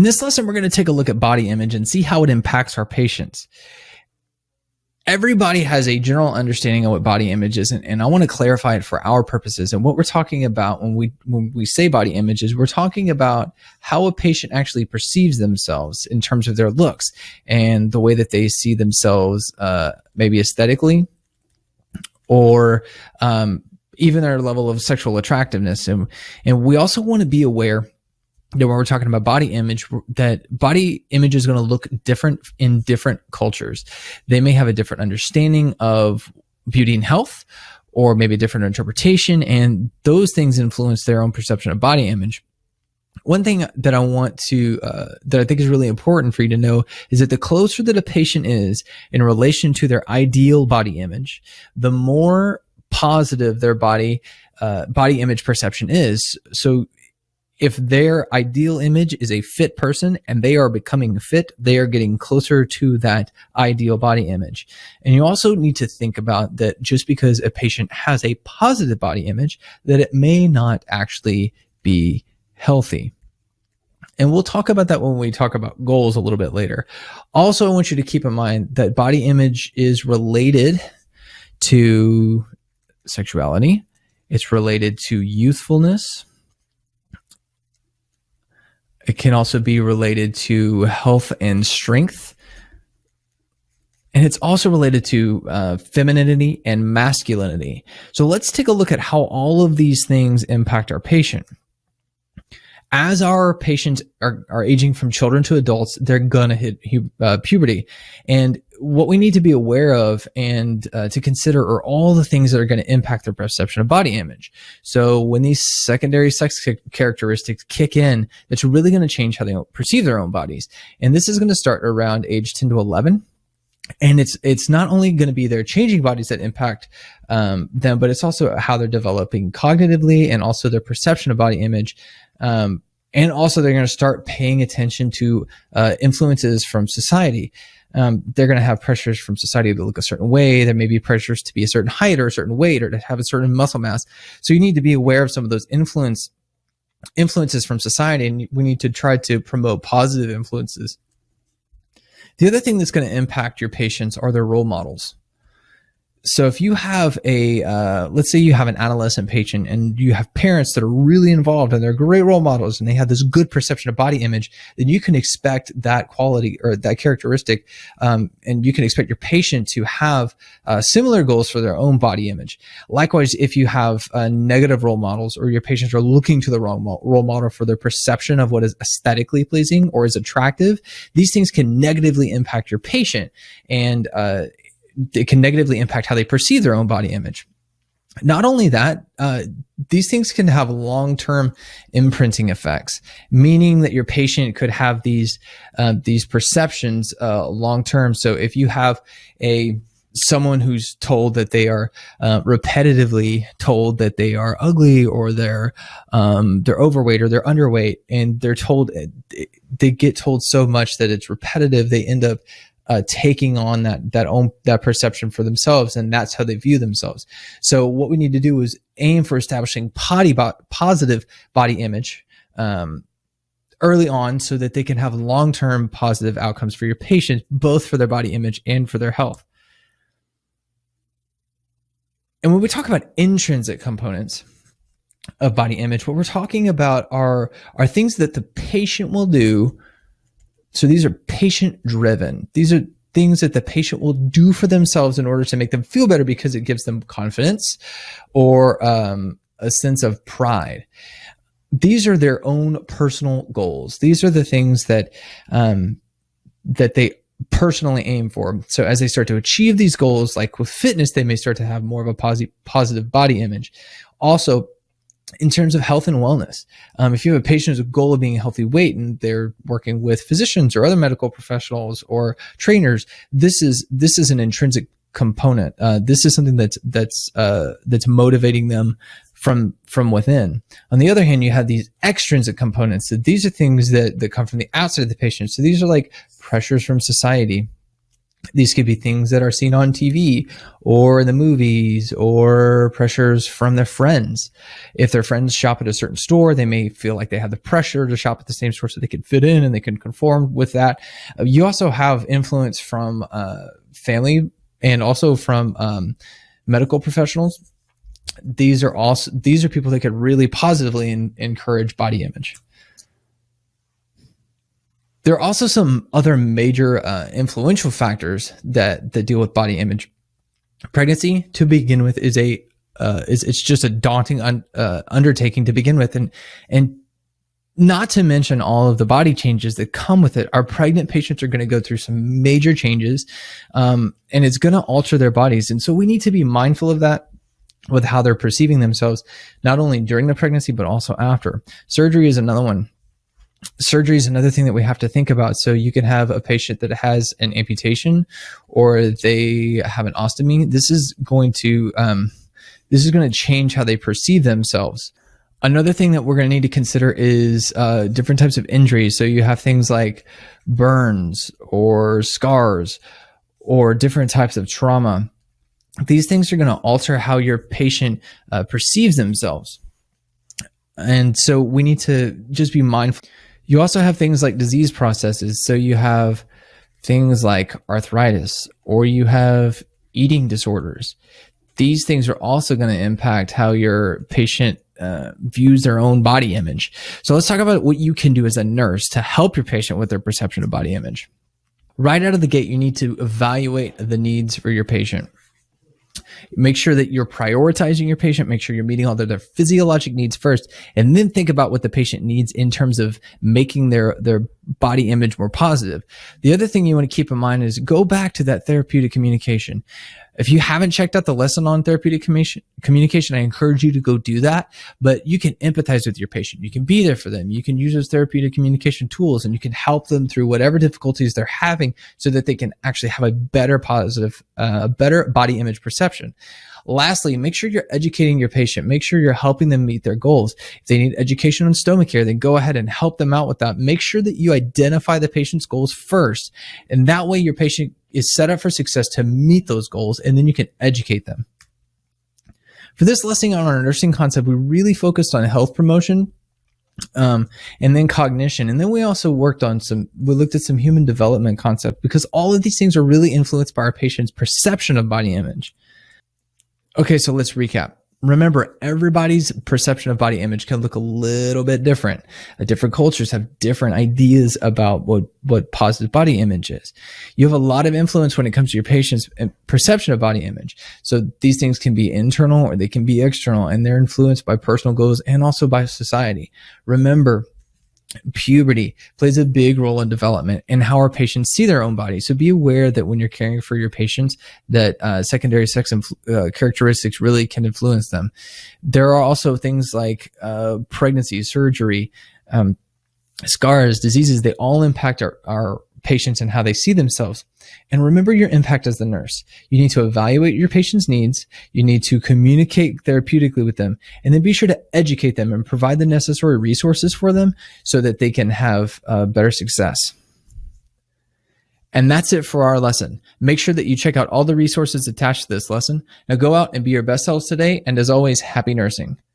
In this lesson, we're going to take a look at body image and see how it impacts our patients. Everybody has a general understanding of what body image is, and I want to clarify it for our purposes. And what we're talking about when we say body image is we're talking about how a patient actually perceives themselves in terms of their looks and the way that they see themselves, maybe aesthetically, or even their level of sexual attractiveness. And we also want to be aware that when we're talking about body image, that body image is going to look different in different cultures. They may have a different understanding of beauty and health, or maybe a different interpretation, and those things influence their own perception of body image. One thing that I want to, that I think is really important for you to know is that the closer that a patient is in relation to their ideal body image, the more positive their body image perception is. So if their ideal image is a fit person and they are becoming fit, they are getting closer to that ideal body image. And you also need to think about that just because a patient has a positive body image, that it may not actually be healthy. And we'll talk about that when we talk about goals a little bit later. Also, I want you to keep in mind that body image is related to sexuality. It's related to youthfulness. It can also be related to health and strength. And it's also related to femininity and masculinity. So let's take a look at how all of these things impact our patient. As our patients are aging from children to adults, they're going to hit puberty. And what we need to be aware of and to consider are all the things that are going to impact their perception of body image. So when these secondary sex characteristics kick in, it's really going to change how they perceive their own bodies. And this is going to start around age 10 to 11. And it's not only going to be their changing bodies that impact them, but it's also how they're developing cognitively and also their perception of body image. And also they're going to start paying attention to influences from society. They're going to have pressures from society to look a certain way. There may be pressures to be a certain height or a certain weight or to have a certain muscle mass. So you need to be aware of some of those influences from society, and we need to try to promote positive influences. The other thing that's going to impact your patients are their role models. So if you have let's say you have an adolescent patient and you have parents that are really involved and they're great role models and they have this good perception of body image, then you can expect that quality or that characteristic, and you can expect your patient to have similar goals for their own body image. Likewise, if you have negative role models or your patients are looking to the wrong role model for their perception of what is aesthetically pleasing or is attractive, these things can negatively impact your patient, and it can negatively impact how they perceive their own body image. Not only that, these things can have long-term imprinting effects, meaning that your patient could have these perceptions long-term. So if you have someone who's told that they are repetitively told that they are ugly, or they're overweight or they're underweight, and they get told so much that it's repetitive, they end up taking on that perception for themselves, and that's how they view themselves. So what we need to do is aim for establishing positive body image early on, so that they can have long-term positive outcomes for your patient, both for their body image and for their health. And when we talk about intrinsic components of body image, what we're talking about are things that the patient will do. So these are patient-driven. These are things that the patient will do for themselves in order to make them feel better because it gives them confidence or a sense of pride. These are their own personal goals. These are the things that they personally aim for. So as they start to achieve these goals, like with fitness, they may start to have more of a positive body image. Also, in terms of health and wellness, if you have a patient with a goal of being a healthy weight and they're working with physicians or other medical professionals or trainers, this is an intrinsic component. This is something that's motivating them from within. On the other hand, you have these extrinsic components. So these are things that come from the outside of the patient. So these are like pressures from society. These could be things that are seen on TV or in the movies, or pressures from their friends. If their friends shop at a certain store, they may feel like they have the pressure to shop at the same store so they can fit in and they can conform with that. You also have influence from family and also from medical professionals. These are people that could really positively encourage body image. There are also some other major influential factors that deal with body image. Pregnancy, to begin with, is it's just a daunting undertaking to begin with, and not to mention all of the body changes that come with it. Our pregnant patients are going to go through some major changes, and it's going to alter their bodies, and so we need to be mindful of that with how they're perceiving themselves, not only during the pregnancy but also after. Surgery is another one. Surgery is another thing that we have to think about. So you can have a patient that has an amputation or they have an ostomy. This is going to change how they perceive themselves. Another thing that we're going to need to consider is different types of injuries. So you have things like burns or scars or different types of trauma. These things are going to alter how your patient perceives themselves. And so we need to just be mindful. You also have things like disease processes. So you have things like arthritis, or you have eating disorders. These things are also going to impact how your patient views their own body image. So let's talk about what you can do as a nurse to help your patient with their perception of body image. Right out of the gate, you need to evaluate the needs for your patient. Make sure that you're prioritizing your patient. Make sure you're meeting all their physiologic needs first, and then think about what the patient needs in terms of making their body image more positive. The other thing you want to keep in mind is go back to that therapeutic communication. If you haven't checked out the lesson on therapeutic communication, I encourage you to go do that. But you can empathize with your patient. You can be there for them. You can use those therapeutic communication tools, and you can help them through whatever difficulties they're having so that they can actually have a better better body image perception. Lastly, make sure you're educating your patient. Make sure you're helping them meet their goals. If they need education on stomach care, then go ahead and help them out with that. Make sure that you identify the patient's goals first, and that way your patient is set up for success to meet those goals, and then you can educate them. For this lesson on our nursing concept, we really focused on health promotion, and then cognition. And then we also looked at some human development concepts, because all of these things are really influenced by our patient's perception of body image. Okay, so let's recap. Remember, everybody's perception of body image can look a little bit different. Different cultures have different ideas about what positive body image is. You have a lot of influence when it comes to your patient's perception of body image. So these things can be internal or they can be external, and they're influenced by personal goals and also by society. Remember, puberty plays a big role in development and how our patients see their own body. So be aware that when you're caring for your patients, that secondary sex characteristics really can influence them. There are also things like pregnancy, surgery, scars, diseases. They all impact our patients and how they see themselves. And remember your impact as the nurse. You need to evaluate your patient's needs. You need to communicate therapeutically with them, and then be sure to educate them and provide the necessary resources for them so that they can have better success. And that's it for our lesson. Make sure that you check out all the resources attached to this lesson. Now go out and be your best selves today. And as always, happy nursing.